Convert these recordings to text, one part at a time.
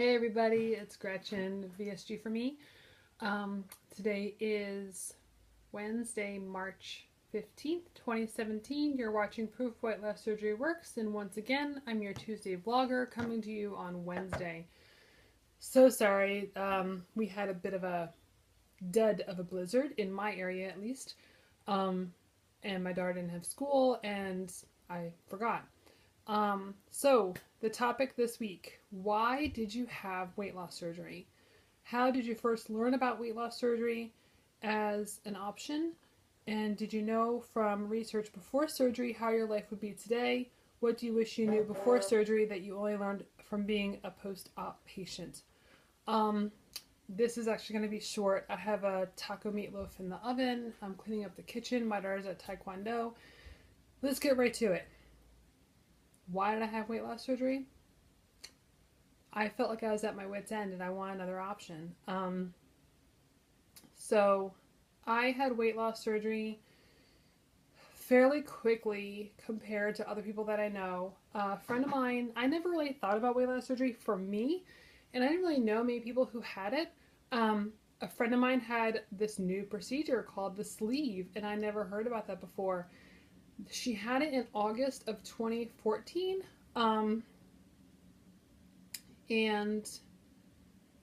Hey everybody, it's Gretchen, VSG for me. Today is Wednesday, March 15th, 2017. You're watching Proof Weight Loss Surgery Works, and once again, I'm your Tuesday vlogger coming to you on Wednesday. So sorry, we had a bit of a dud of a blizzard, in my area at least, and my daughter didn't have school, and I forgot. So the topic this week, why did you have weight loss surgery? How did you first learn about weight loss surgery as an option? And did you know from research before surgery how your life would be today? What do you wish you knew before surgery that you only learned from being a post-op patient? This is actually going to be short. I have a taco meatloaf in the oven. I'm cleaning up the kitchen. My daughter's at Taekwondo. Let's get right to it. Why did I have weight loss surgery? I felt like I was at my wit's end and I wanted another option. So I had weight loss surgery fairly quickly compared to other people that I know. A friend of mine, I never really thought about weight loss surgery for me, and I didn't really know many people who had it. A friend of mine had this new procedure called the sleeve, and I never heard about that before. She had it in August of 2014, and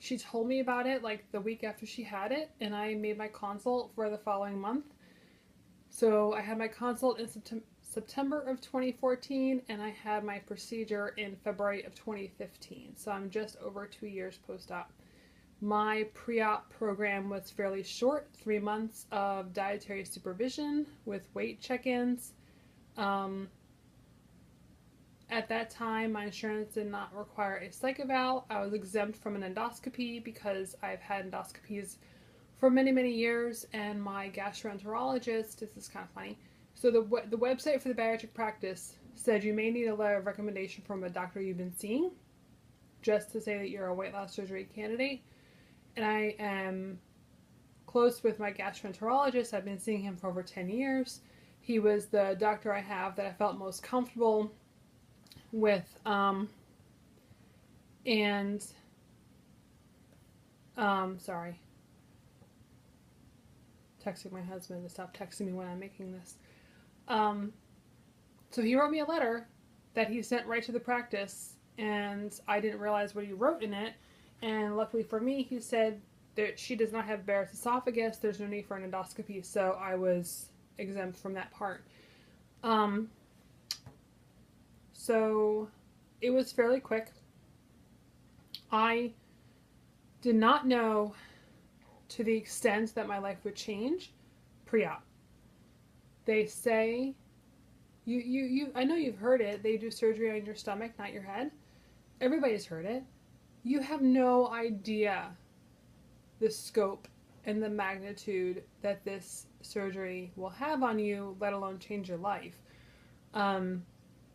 she told me about it like the week after she had it, and I made my consult for the following month. So I had my consult in September of 2014, and I had my procedure in February of 2015. So I'm just over 2 years post-op. My pre-op program was fairly short, 3 months of dietary supervision with weight check-ins. At that time, my insurance did not require a psych eval. I was exempt from an endoscopy because I've had endoscopies for many, many years, and my gastroenterologist, this is kind of funny, so the website for the bariatric practice said you may need a letter of recommendation from a doctor you've been seeing just to say that you're a weight loss surgery candidate. And I am close with my gastroenterologist. I've been seeing him for over 10 years. He was the doctor I have that I felt most comfortable with, sorry, texting my husband to stop texting me when I'm making this. So he wrote me a letter that he sent right to the practice, and I didn't realize what he wrote in it. And luckily for me, he said that she does not have Barrett's esophagus. There's no need for an endoscopy, so I was exempt from that part. So it was fairly quick. I did not know to the extent that my life would change pre-op. They say, I know you've heard it, they do surgery on your stomach, not your head. Everybody's heard it. You have no idea the scope and the magnitude that this surgery will have on you, let alone change your life.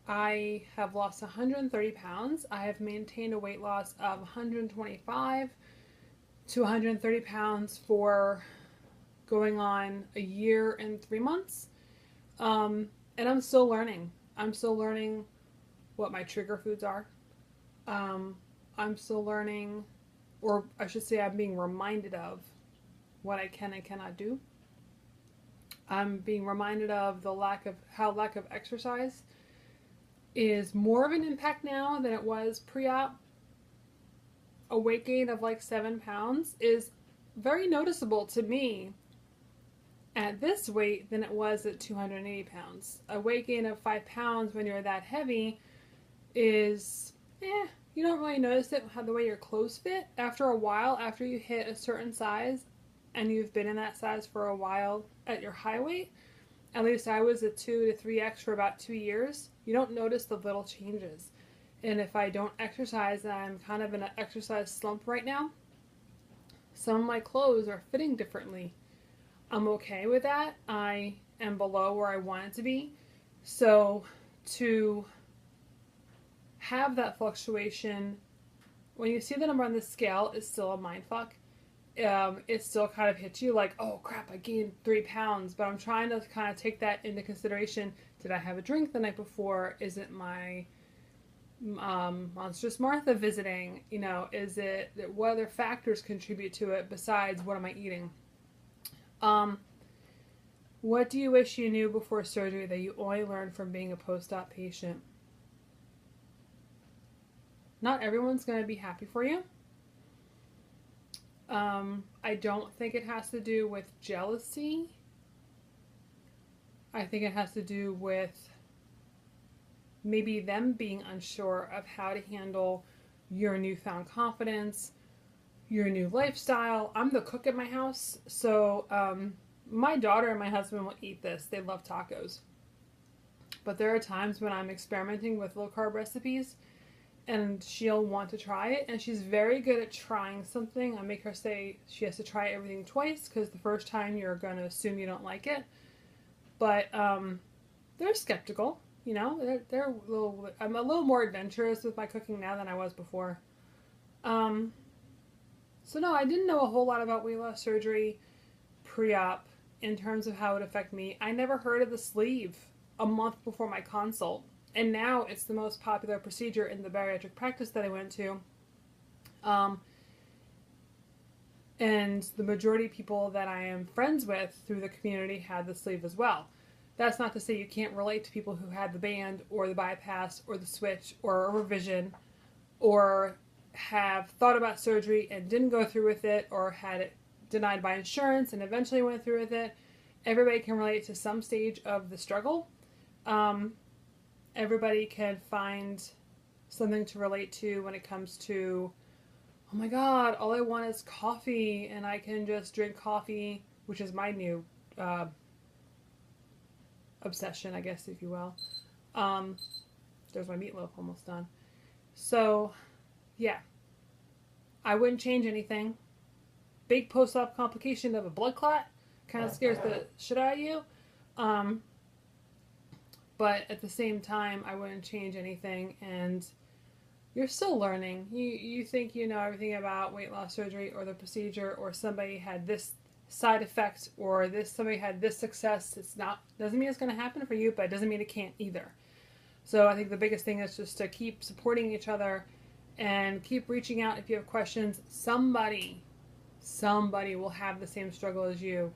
I have lost 130 pounds. I have maintained a weight loss of 125 to 130 pounds for going on a year and 3 months. And I'm still learning. I'm still learning what my trigger foods are. I'm still learning, or I should say I'm being reminded of what I can and cannot do. I'm being reminded of the lack of exercise is more of an impact now than it was pre-op. A weight gain of like 7 pounds is very noticeable to me at this weight than it was at 280 pounds. A weight gain of 5 pounds when you're that heavy is, you don't really notice it, how the way your clothes fit. After a while, after you hit a certain size, and you've been in that size for a while at your high weight, at least I was at 2 to 3x for about 2 years, you don't notice the little changes. And if I don't exercise, and I'm kind of in an exercise slump right now, some of my clothes are fitting differently. I'm okay with that. I am below where I want it to be. So to have that fluctuation, when you see the number on the scale, it's still a mindfuck. It still kind of hits you like, oh crap, I gained 3 pounds, but I'm trying to kind of take that into consideration. Did I have a drink the night before? Is it my Monstrous Martha visiting? You know, what other factors contribute to it besides what am I eating? What do you wish you knew before surgery that you only learned from being a post-op patient? Not everyone's going to be happy for you. I don't think it has to do with jealousy. I think it has to do with maybe them being unsure of how to handle your newfound confidence, your new lifestyle. I'm the cook at my house, so my daughter and my husband will eat this. They love tacos. But there are times when I'm experimenting with low carb recipes and she'll want to try it, and she's very good at trying something. I make her say she has to try everything twice because the first time you're going to assume you don't like it. But they're skeptical, you know. They're a little. I'm a little more adventurous with my cooking now than I was before. So no, I didn't know a whole lot about weight loss surgery pre-op in terms of how it would affect me. I never heard of the sleeve a month before my consult, and now it's the most popular procedure in the bariatric practice that I went to. And the majority of people that I am friends with through the community had the sleeve as well. That's not to say you can't relate to people who had the band or the bypass or the switch or a revision, or have thought about surgery and didn't go through with it, or had it denied by insurance and eventually went through with it. Everybody can relate to some stage of the struggle. Everybody can find something to relate to when it comes to, oh my god, all I want is coffee and I can just drink coffee, which is my new obsession, I guess, if you will. There's my meatloaf almost done. So, yeah. I wouldn't change anything. Big post-op complication of a blood clot kind of scares the shit out of you. But at the same time, I wouldn't change anything, and you're still learning. You think you know everything about weight loss surgery or the procedure, or somebody had this side effect, or somebody had this success. Doesn't mean it's going to happen for you, but it doesn't mean it can't either. So I think the biggest thing is just to keep supporting each other and keep reaching out if you have questions. Somebody will have the same struggle as you.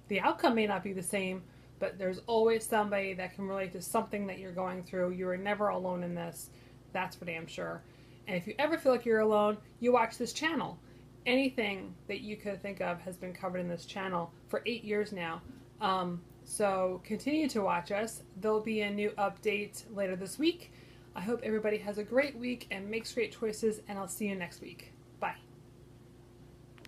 The outcome may not be the same, but there's always somebody that can relate to something that you're going through. You are never alone in this. That's for damn sure. And if you ever feel like you're alone, you watch this channel. Anything that you could think of has been covered in this channel for 8 years now. So continue to watch us. There'll be a new update later this week. I hope everybody has a great week and makes great choices, and I'll see you next week. Bye.